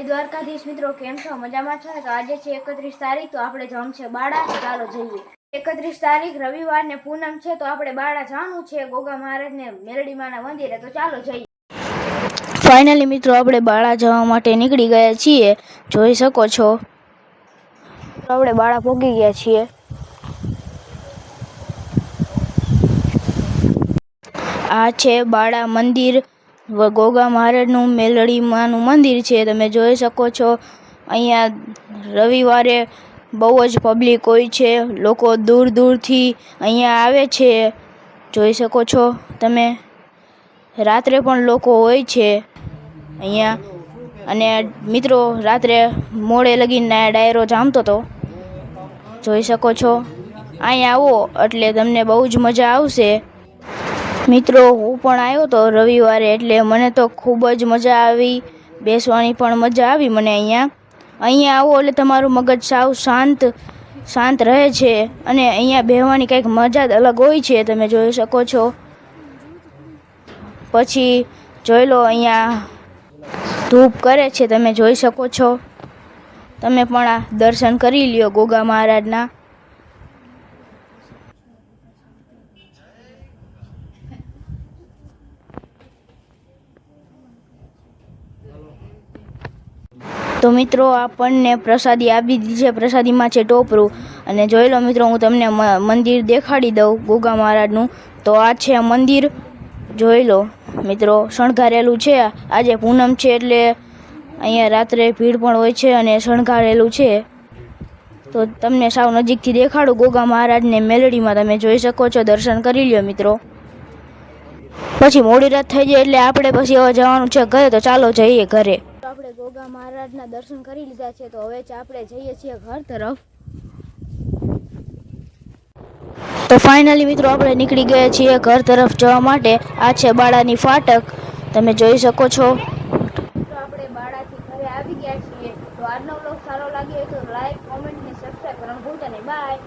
દ્વારકાધીશ મિત્રો કેમ છો? મજામાં છો ને? તો આજે છે 31 તારીખ, તો આપણે જવાનું છે બાળા. ચાલો જઈએ. 31 તારીખ રવિવાર ને પૂનમ છે, તો આપણે બાળા જવાનું છે ગોગા મહારાજ ને મેલડીમાના મંદિરે. તો ચાલો જઈએ. ફાઇનલી મિત્રો આપણે બાળા જવા માટે નીકળી ગયા છીએ. જોઈ શકો છો આપણે બાળા પહોંચી ગયા છીએ. આ છે બાળા મંદિર, ગોગા મહારાજનું મેલડીમાનું મંદિર છે. તમે જોઈ શકો છો અહીંયા રવિવારે બહુ જ પબ્લિક હોય છે. લોકો દૂર દૂરથી અહીંયા આવે છે. જોઈ શકો છો તમે. રાત્રે પણ લોકો હોય છે અહીંયા. અને મિત્રો રાત્રે મોડે લગીને ડાયરો જામતો હતો. જોઈ શકો છો. અહીંયા આવો એટલે તમને બહુ જ મજા આવશે. મિત્રો હું પણ આવ્યો તો રવિવારે, એટલે મને તો ખૂબ જ મજા આવી. બેસવાની પણ મજા આવી મને અહીંયા આવો એટલે તમારું મગજ સાવ શાંત રહે છે. અને અહીંયા બેહવાની કંઈક મજા જ અલગ હોય છે. તમે જોઈ શકો છો. પછી જોઈ લો અહીંયા ધૂપ કરે છે. તમે જોઈ શકો છો. તમે પણ આ દર્શન કરી લ્યો ગોગા મહારાજના. તો મિત્રો આપણને પ્રસાદી આપી દીધી છે. પ્રસાદીમાં છે ટોપરું. અને જોઈ લો મિત્રો, હું તમને મંદિર દેખાડી દઉં ગોગા મહારાજનું. તો આ છે મંદિર. જોઈ લો મિત્રો, શણગારેલું છે. આજે પૂનમ છે એટલે અહીંયા રાત્રે ભીડ પણ હોય છે અને શણગારેલું છે. તો તમને સાવ નજીકથી દેખાડું ગોગા મહારાજને મેલડીમાં. તમે જોઈ શકો છો. દર્શન કરી લ્યો મિત્રો. પછી મોડી રાત થઈ જાય એટલે આપણે પછી હવે જવાનું છે ઘરે. તો ચાલો જઈએ ઘરે. આપણે ગોગા મહારાજના દર્શન કરી લીધા છે, તો હવે આપણે જઈએ છીએ ઘર તરફ. તો ફાઇનલી મિત્રો આપણે નીકળી ગયા છીએ ઘર તરફ જવા માટે. આ છે બાળાની ફાટક. તમે જોઈ શકો છો. તો આપણે બાળાથી ઘરે આવી ગયા છીએ. તો આજનો વ્લોગ સારો લાગ્યો હોય તો લાઈક, કોમેન્ટ ને સબસ્ક્રાઇબ કરવાનું ભૂલતા નહીં. બાય.